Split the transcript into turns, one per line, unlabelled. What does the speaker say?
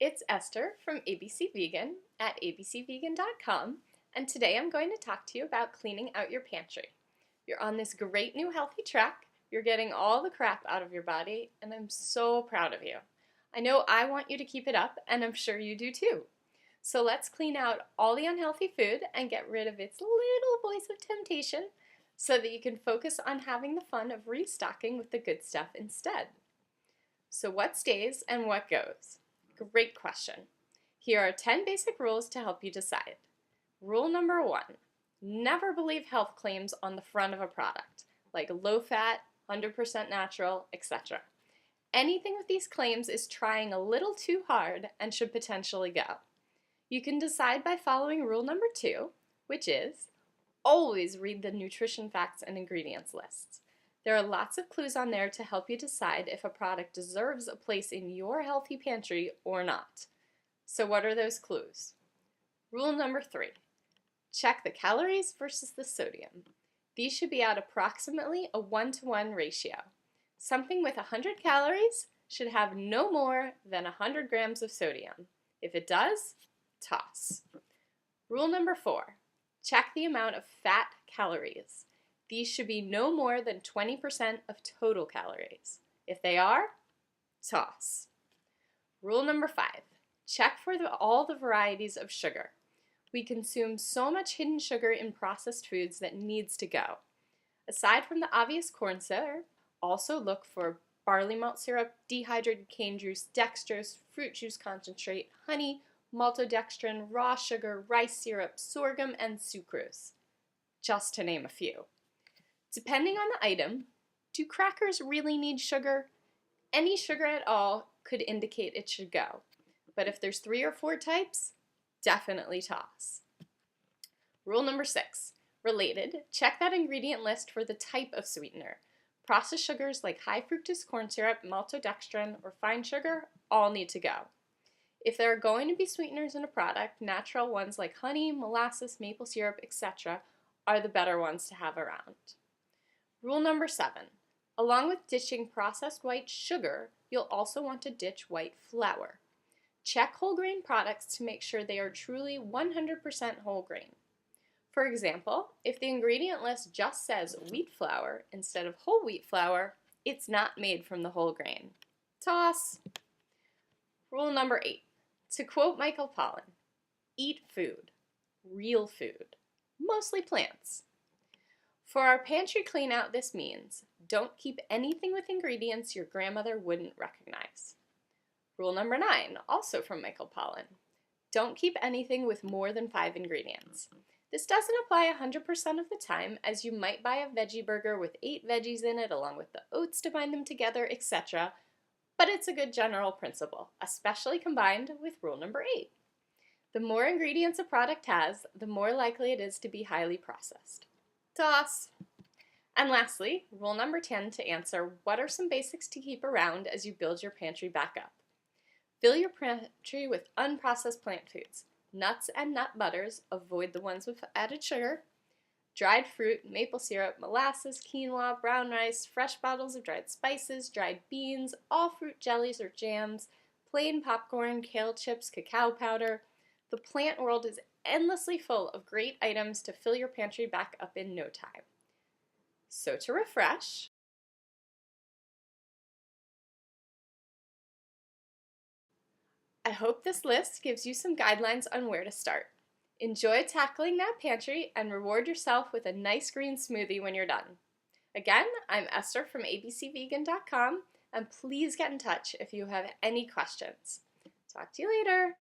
It's Esther from ABC Vegan at abcvegan.com, and today I'm going to talk to you about cleaning out your pantry. You're on this great new healthy track, you're getting all the crap out of your body, and I'm so proud of you. I know I want you to keep it up, and I'm sure you do too. So let's clean out all the unhealthy food and get rid of its little voice of temptation so that you can focus on having the fun of restocking with the good stuff instead. So what stays and what goes? Great question. Here are 10 basic rules to help you decide. Rule number 1, never believe health claims on the front of a product, like low fat, 100% natural, etc. Anything with these claims is trying a little too hard and should potentially go. You can decide by following rule number 2, which is always read the nutrition facts and ingredients lists. There are lots of clues on there to help you decide if a product deserves a place in your healthy pantry or not. So what are those clues? Rule number 3, check the calories versus the sodium. These should be at approximately a 1-to-1 ratio. Something with 100 calories should have no more than 100 grams of sodium. If it does, toss. Rule number 4, check the amount of fat calories. These should be no more than 20% of total calories. If they are, toss. Rule number 5, check for all the varieties of sugar. We consume so much hidden sugar in processed foods that needs to go. Aside from the obvious corn syrup, also look for barley malt syrup, dehydrated cane juice, dextrose, fruit juice concentrate, honey, maltodextrin, raw sugar, rice syrup, sorghum, and sucrose, just to name a few. Depending on the item, do crackers really need sugar? Any sugar at all could indicate it should go. But if there's 3 or 4 types, definitely toss. Rule number 6, related, check that ingredient list for the type of sweetener. Processed sugars like high fructose corn syrup, maltodextrin, or fine sugar all need to go. If there are going to be sweeteners in a product, natural ones like honey, molasses, maple syrup, etc. are the better ones to have around. Rule number 7, along with ditching processed white sugar, you'll also want to ditch white flour. Check whole grain products to make sure they are truly 100% whole grain. For example, if the ingredient list just says wheat flour instead of whole wheat flour, it's not made from the whole grain. Toss. Rule number 8, to quote Michael Pollan, eat food, real food, mostly plants. For our pantry clean out, this means don't keep anything with ingredients your grandmother wouldn't recognize. Rule number 9, also from Michael Pollan, don't keep anything with more than 5 ingredients. This doesn't apply 100% of the time, as you might buy a veggie burger with 8 veggies in it along with the oats to bind them together, etc., but it's a good general principle, especially combined with rule number 8. The more ingredients a product has, the more likely it is to be highly processed. Toss. And lastly, rule number 10 to answer what are some basics to keep around as you build your pantry back up. Fill your pantry with unprocessed plant foods. Nuts and nut butters, avoid the ones with added sugar. Dried fruit, maple syrup, molasses, quinoa, brown rice, fresh bottles of dried spices, dried beans, all fruit jellies or jams, plain popcorn, kale chips, cacao powder. The plant world is endlessly full of great items to fill your pantry back up in no time. So to refresh, I hope this list gives you some guidelines on where to start. Enjoy tackling that pantry and reward yourself with a nice green smoothie when you're done. Again, I'm Esther from abcvegan.com, and please get in touch if you have any questions. Talk to you later.